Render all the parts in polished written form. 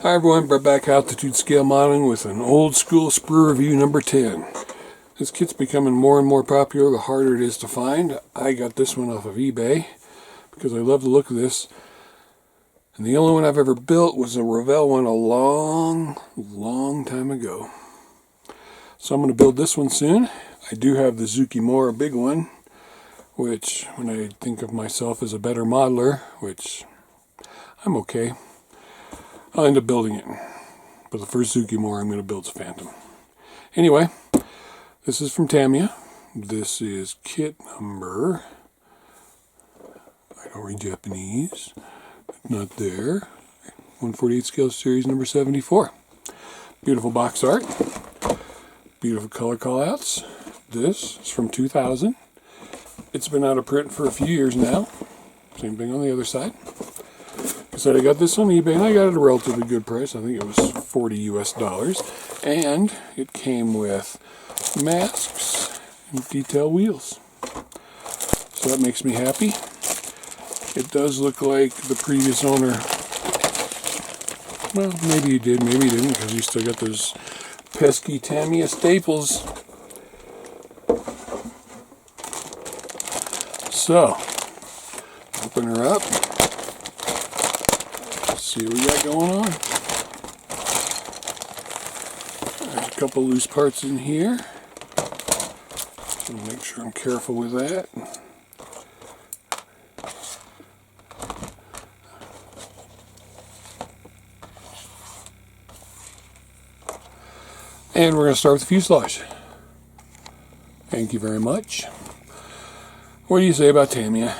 Hi everyone, brought back altitude scale modeling with an old school sprue review number 10. This kit's becoming more and more popular the harder it is to find. I got this one off of eBay because I love the look of this. And the only one I've ever built was a Revell one a long time ago. So I'm going to build this one soon. I do have the Tsukimura big one, which when I think of myself as a better modeler, which I'm okay, I'll end up building it. But the first Tsukimura I'm going to build is Phantom. Anyway, this is from Tamiya. This is kit number, I don't read Japanese, not there, 148 scale series number 74. Beautiful box art, beautiful color callouts. This is from 2000. It's been out of print for a few years now. Same thing on the other side. Like I said, I got this on eBay and I got it at a relatively good price. I think it was $40 US. And it came with masks and detail wheels. So that makes me happy. It does look like the previous owner, well, maybe he did, maybe he didn't, because he still got those pesky Tamiya staples. So, open her up. See what we got going on. There's a couple loose parts in here. So make sure I'm careful with that. And we're going to start with the fuselage. Thank you very much. What do you say about Tamiya?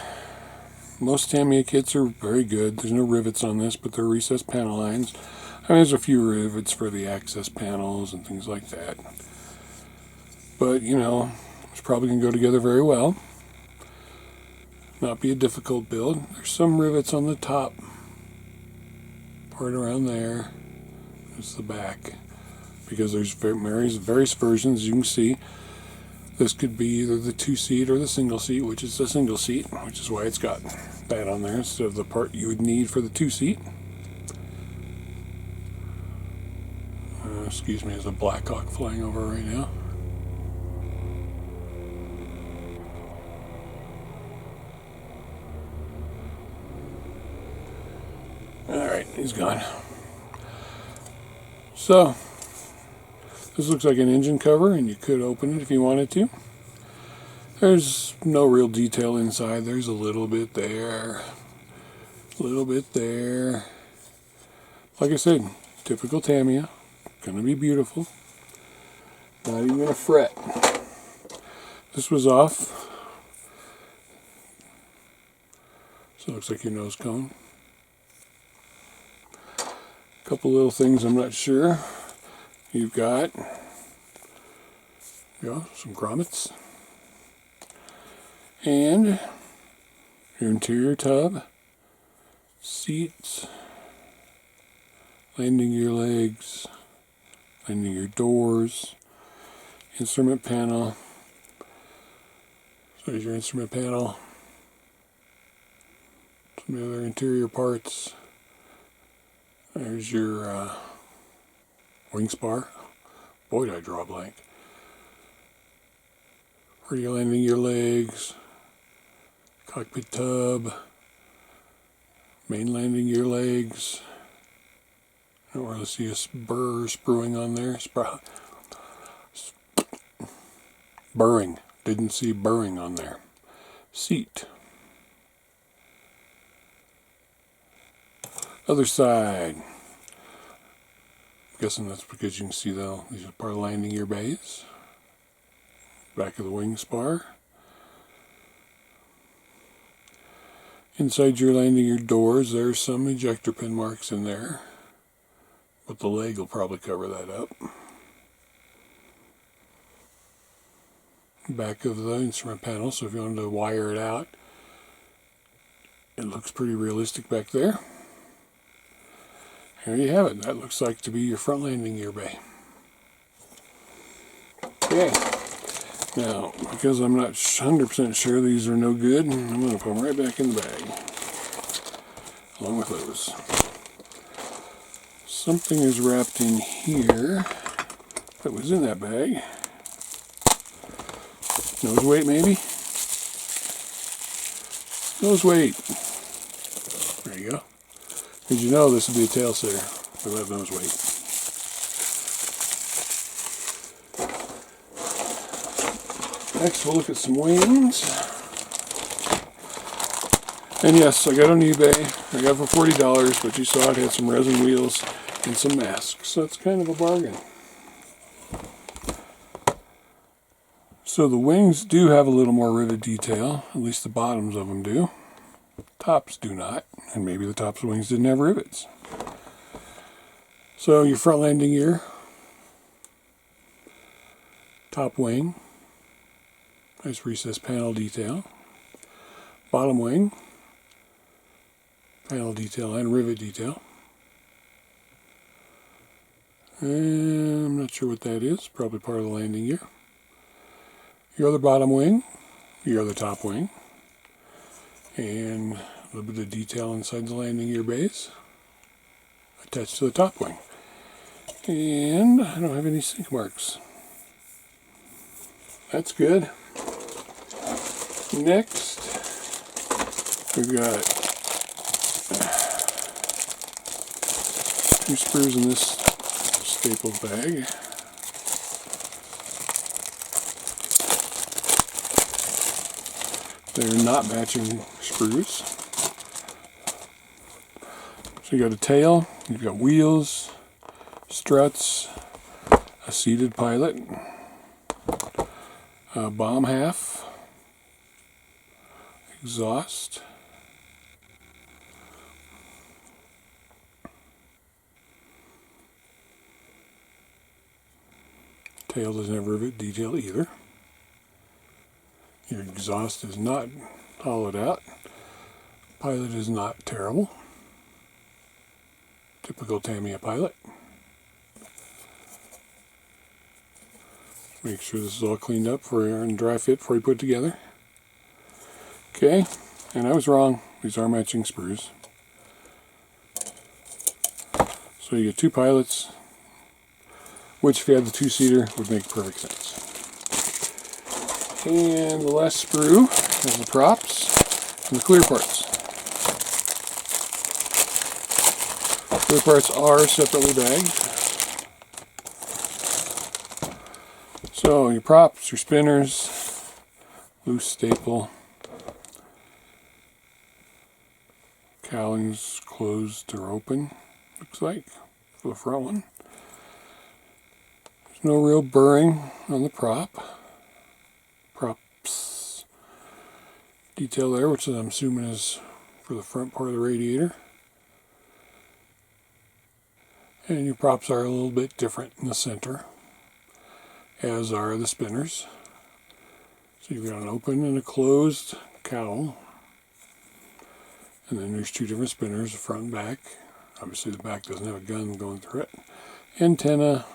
Most Tamiya kits are very good. There's no rivets on this, but they're recessed panel lines. I mean, there's a few rivets for the access panels and things like that. But, you know, it's probably going to go together very well. Not be a difficult build. There's some rivets on the top part around there. There's the back. Because there's various versions, you can see. This could be either the 2-seat or the single seat, which is the single seat, which is why it's got that on there instead of the part you would need for the 2-seat. Excuse me, there's a Black Hawk flying over right now. Alright, he's gone. So, this looks like an engine cover, and you could open it if you wanted to. There's no real detail inside. There's a little bit there. A little bit there. Like I said, typical Tamiya. Gonna be beautiful. Not even a fret. This was off. So it looks like your nose cone. A couple little things I'm not sure. You've got some grommets and your interior tub, seats, landing gear legs, landing gear doors, instrument panel. So there's your instrument panel, some other interior parts. There's your wing spar. Boy, did I draw a blank. Where you're landing your legs. Cockpit tub. Main landing gear legs. I don't really see a burr sprueing on there. Burring. Didn't see burring on there. Seat. Other side. Guessing that's because you can see these are part of landing gear bays. Back of the wing spar. Inside your landing gear doors, there's some ejector pin marks in there. But the leg will probably cover that up. Back of the instrument panel, so if you wanted to wire it out, it looks pretty realistic back there. Here you have it. That looks like to be your front landing gear bay. Okay. Now, because I'm not 100% sure these are no good, I'm going to put them right back in the bag. Along with those. Something is wrapped in here that was in that bag. Nose weight, maybe? Nose weight. There you go. Did you know this would be a tail sitter? I love nose weight. Next we'll look at some wings. And yes, I got it on eBay. I got it for $40, but you saw it had some resin wheels and some masks, so it's kind of a bargain. So the wings do have a little more rivet detail, at least the bottoms of them do. Tops do not, and maybe the tops of the wings didn't have rivets. So your front landing gear, top wing, nice recessed panel detail, bottom wing, panel detail and rivet detail. And I'm not sure what that is, probably part of the landing gear. Your other bottom wing, your other top wing, and a little bit of detail inside the landing gear base attached to the top wing. And I don't have any sink marks. That's good. Next, we've got 2 sprues in this staple bag. They're not matching sprues. So you got a tail, you've got wheels, struts, a seated pilot, a bomb half, exhaust, tail doesn't have rivet detail either. Your exhaust is not hollowed out. Pilot is not terrible. Typical Tamiya pilot. Make sure this is all cleaned up for and dry fit before you put it together. Okay, and I was wrong. These are matching sprues. So you get 2 pilots, which if you had the 2-seater would make perfect sense. And the last sprue has the props and the clear parts. Clear parts are separately bagged. So your props, your spinners, loose staple, cowlings closed or open, looks like, for the front one. There's no real burring on the prop. Props detail there, which I'm assuming is for the front part of the radiator. And your props are a little bit different in the center, as are the spinners. So you've got an open and a closed cowl. And then there's 2 different spinners, the front and back. Obviously the back doesn't have a gun going through it. Antenna.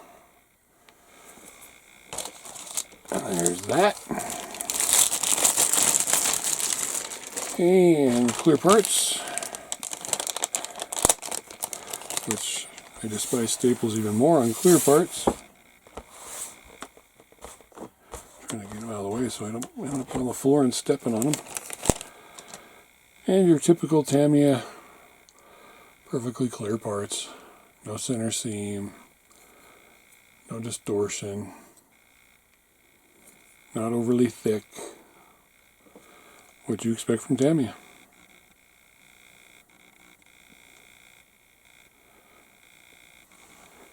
And there's that. And clear parts, which I despise staples even more on clear parts. Trying to get them out of the way so I don't end up on the floor and stepping on them. And your typical Tamiya, perfectly clear parts. No center seam, no distortion, not overly thick. What you expect from Tamiya.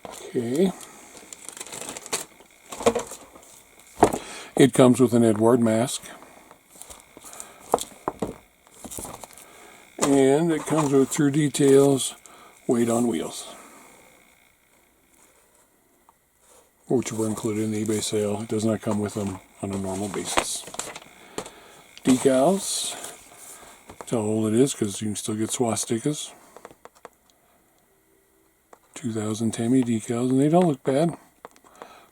Okay. It comes with an Edward mask. And it comes with True Details weight on wheels, which were included in the eBay sale. It does not come with them on a normal basis. Decals. Tell how old it is because you can still get swastikas. 2000 Tamiya decals, and they don't look bad.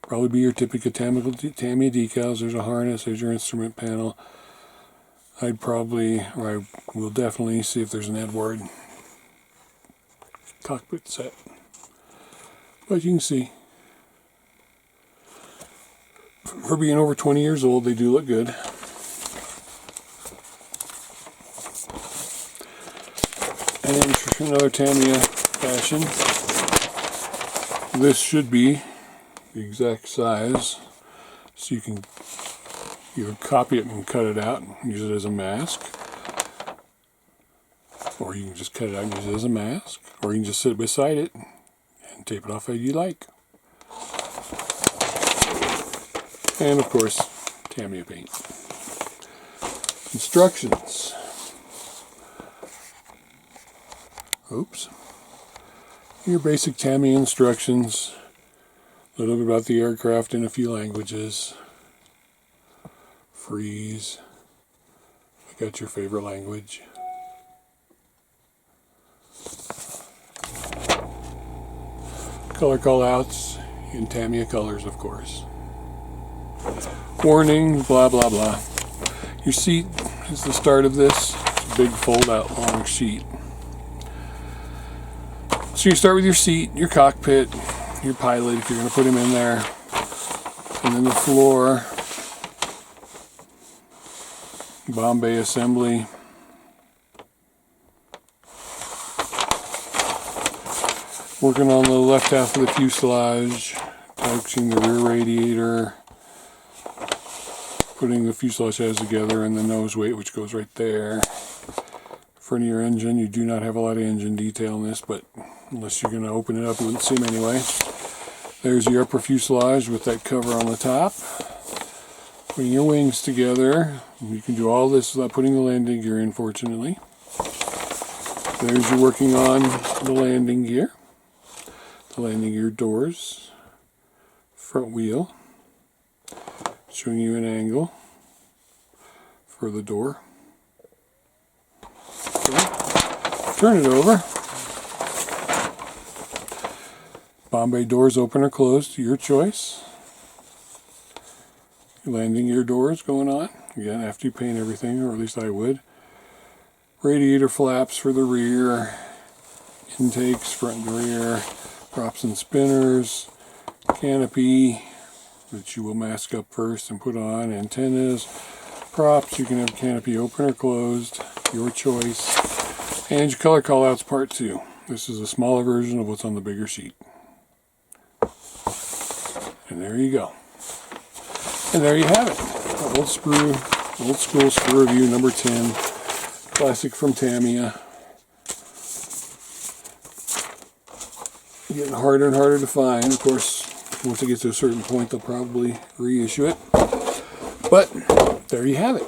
Probably be your typical Tamiya decals. There's a harness, there's your instrument panel. I will definitely see if there's an Edward cockpit set. But you can see, for being over 20 years old, they do look good. And in another Tamiya fashion, this should be the exact size, so you can either copy it and cut it out and use it as a mask, or you can just cut it out and use it as a mask, or you can just sit beside it and tape it off how you like. And of course, Tamiya paint. Instructions. Oops. Your basic Tamiya instructions. A little bit about the aircraft in a few languages. Freeze. I got your favorite language. Color callouts in Tamiya colors, of course. Warning, blah blah blah. Your seat is the start of this. It's a big fold out long sheet. So you start with your seat, your cockpit, your pilot if you're going to put him in there, and then the floor, bomb bay assembly, working on the left half of the fuselage, touching the rear radiator, putting the fuselage heads together, and the nose weight, which goes right there. Front of your engine, you do not have a lot of engine detail in this, but unless you're going to open it up, you wouldn't see them anyway. There's your upper fuselage with that cover on the top. Putting your wings together. You can do all this without putting the landing gear in, fortunately. There's you working on the landing gear. The landing gear doors. Front wheel. Showing you an angle for the door. Okay. Turn it over. Bomb bay doors open or closed, your choice. Landing gear doors going on, again after you paint everything, or at least I would. Radiator flaps for the rear, intakes front and rear, props and spinners, canopy that you will mask up first and put on, antennas, props, you can have canopy open or closed, your choice, and your color callouts part 2. This is a smaller version of what's on the bigger sheet. And there you go. And there you have it. Old Sprue, old school Sprue review number 10. Classic from Tamiya. Getting harder and harder to find. Of course, once it gets to a certain point, they'll probably reissue it. But there you have it.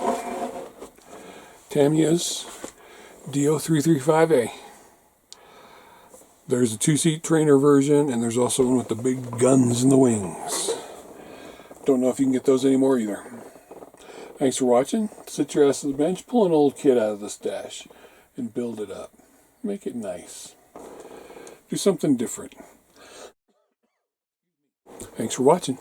Tamiya's DO335A. There's a 2-seat trainer version, and there's also one with the big guns in the wings. Don't know if you can get those anymore either. Thanks for watching. Sit your ass on the bench, pull an old kit out of the stash, and build it up. Make it nice. Do something different. Thanks for watching.